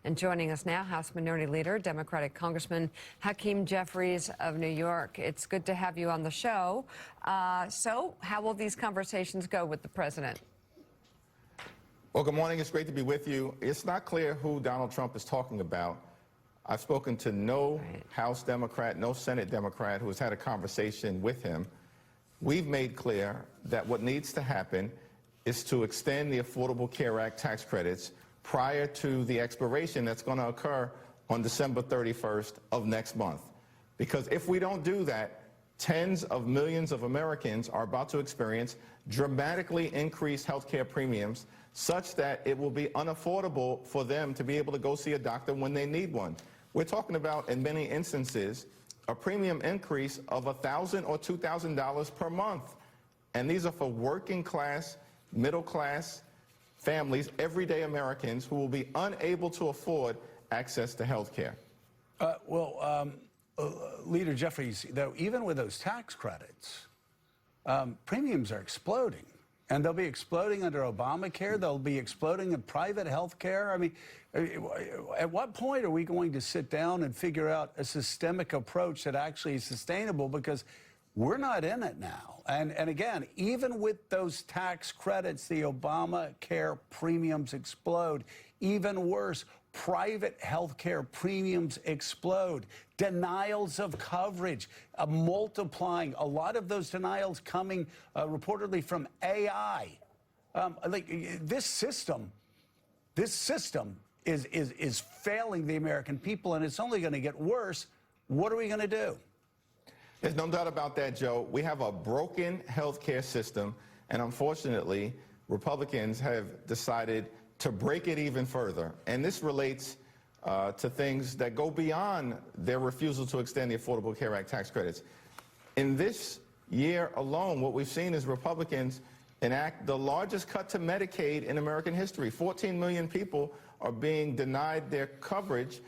And joining us now, House Minority Leader, Democratic Congressman Hakeem Jeffries of New York. It's good to have you on the show. So how will these conversations go with the president? Well, good morning. It's great to be with you. It's not clear who Donald Trump is talking about. I've spoken to no House Democrat, no Senate Democrat who has had a conversation with him. We've made clear that what needs to happen is to extend the Affordable Care Act tax credits prior to the expiration that's going to occur on December 31st of next month. Because if we don't do that, tens of millions of Americans are about to experience dramatically increased health care premiums such that it will be unaffordable for them to be able to go see a doctor when they need one. We're talking about, in many instances, a premium increase of $1,000 or $2,000 per month. And these are for working class, middle class families, everyday Americans who will be unable to afford access to health care. Leader Jeffries, though, even with those tax credits, premiums are exploding. And they'll be exploding under Obamacare. They'll be exploding in private health care. I mean, at what point are we going to sit down and figure out a systemic approach that actually is sustainable? Because we're not in it now. And again, even with those tax credits, the Obamacare premiums explode. Even worse, private health care premiums explode. Denials of coverage multiplying. A lot of those denials coming reportedly from AI. This system is failing the American people, and it's only going to get worse. What are we going to do? There's no doubt about that, Joe. We have a broken health care system, and unfortunately, Republicans have decided to break it even further. And this relates to things that go beyond their refusal to extend the Affordable Care Act tax credits. In this year alone, what we've seen is Republicans enact the largest cut to Medicaid in American history. 14 million people are being denied their coverage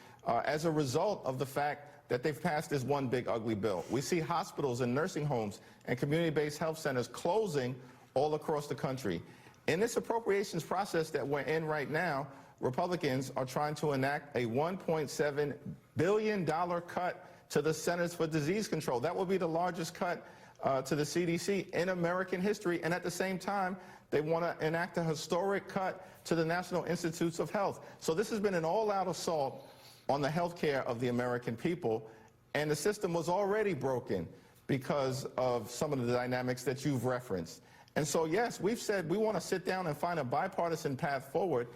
as a result of the fact that they've passed this one big ugly bill. We see hospitals and nursing homes and community-based health centers closing all across the country. In this appropriations process that we're in right now, Republicans are trying to enact a $1.7 billion cut to the Centers for Disease Control. That will be the largest cut to the CDC in American history. And at the same time, they want to enact a historic cut to the National Institutes of Health. So this has been an all-out assault on the health care of the American people. And the system was already broken because of some of the dynamics that you've referenced. And so, yes, we've said we want to sit down and find a bipartisan path forward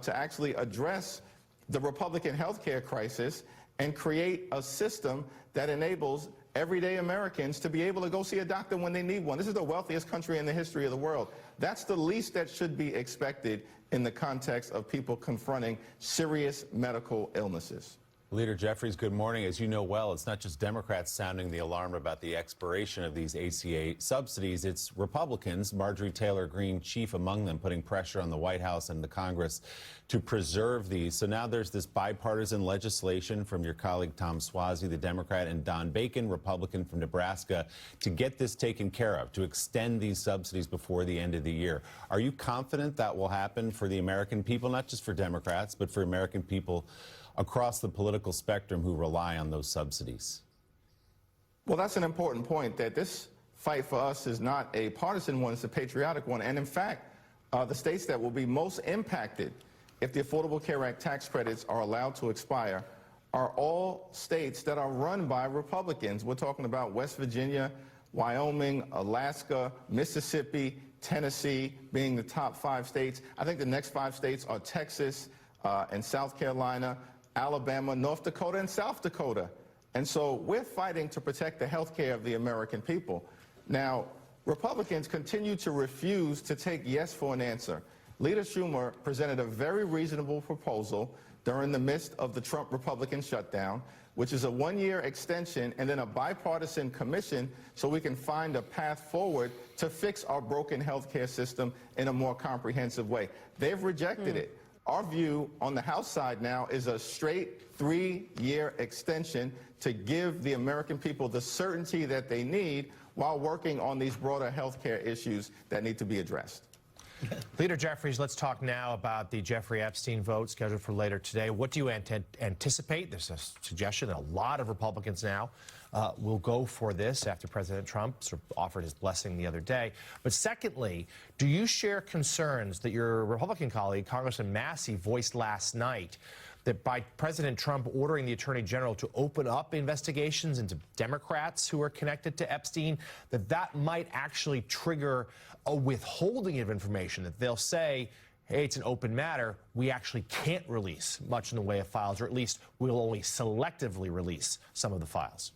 to actually address the Republican health care crisis and create a system that enables everyday Americans to be able to go see a doctor when they need one. This is the wealthiest country in the history of the world. That's the least that should be expected in the context of people confronting serious medical illnesses. Leader Jeffries, good morning. As you know well, it's not just Democrats sounding the alarm about the expiration of these ACA subsidies. It's Republicans, Marjorie Taylor Greene chief among them, putting pressure on the White House and the Congress to preserve these. So now there's this bipartisan legislation from your colleague Tom Suozzi, the Democrat, and Don Bacon, Republican from Nebraska, to get this taken care of, to extend these subsidies before the end of the year. Are you confident that will happen for the American people, not just for Democrats, but for American people across the political spectrum who rely on those subsidies? Well, that's an important point, that this fight for us is not a partisan one, it's a patriotic one. And in fact, the states that will be most impacted if the Affordable Care Act tax credits are allowed to expire are all states that are run by Republicans. We're talking about West Virginia, Wyoming, Alaska, Mississippi, Tennessee being the top 5 states. I think the next 5 states are Texas and South Carolina, Alabama, North Dakota, and South Dakota. And so we're fighting to protect the health care of the American people. Now, Republicans continue to refuse to take yes for an answer. Leader Schumer presented a very reasonable proposal during the midst of the Trump Republican shutdown, which is a 1-year extension and then a bipartisan commission so we can find a path forward to fix our broken health care system in a more comprehensive way. They've rejected it. Our view on the House side now is a straight 3-year extension to give the American people the certainty that they need while working on these broader health care issues that need to be addressed. Leader Jeffries, let's talk now about the Jeffrey Epstein vote scheduled for later today. What do you anticipate? There's a suggestion that a lot of Republicans now will go for this after President Trump sort of offered his blessing the other day. But secondly, do you share concerns that your Republican colleague, Congressman Massey, voiced last night that by President Trump ordering the Attorney General to open up investigations into Democrats who are connected to Epstein, that might actually trigger a withholding of information, that they'll say, hey, it's an open matter, we actually can't release much in the way of files, or at least we'll only selectively release some of the files?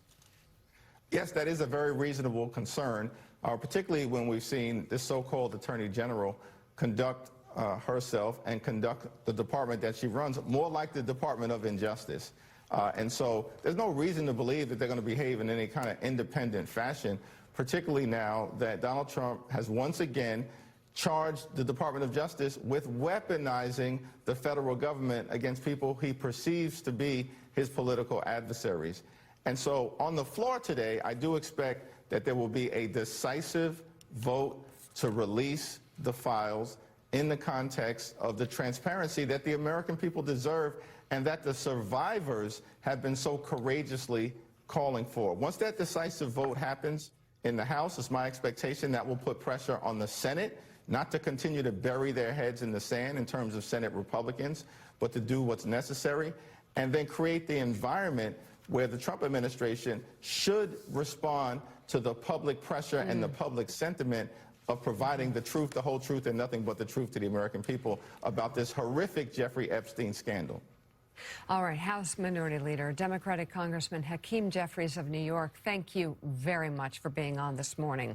Yes, that is a very reasonable concern, particularly when we've seen this so-called Attorney General conduct herself and conduct the department that she runs more like the Department of Injustice. And so there's no reason to believe that they're going to behave in any kind of independent fashion, particularly now that Donald Trump has once again charged the Department of Justice with weaponizing the federal government against people he perceives to be his political adversaries. And so on the floor today, I do expect that there will be a decisive vote to release the files in the context of the transparency that the American people deserve and that the survivors have been so courageously calling for. Once that decisive vote happens in the House, it's my expectation that will put pressure on the Senate not to continue to bury their heads in the sand in terms of Senate Republicans, but to do what's necessary and then create the environment where the Trump administration should respond to the public pressure and the public sentiment of providing the truth, the whole truth, and nothing but the truth to the American people about this horrific Jeffrey Epstein scandal. All right, House Minority Leader, Democratic Congressman Hakeem Jeffries of New York, thank you very much for being on this morning.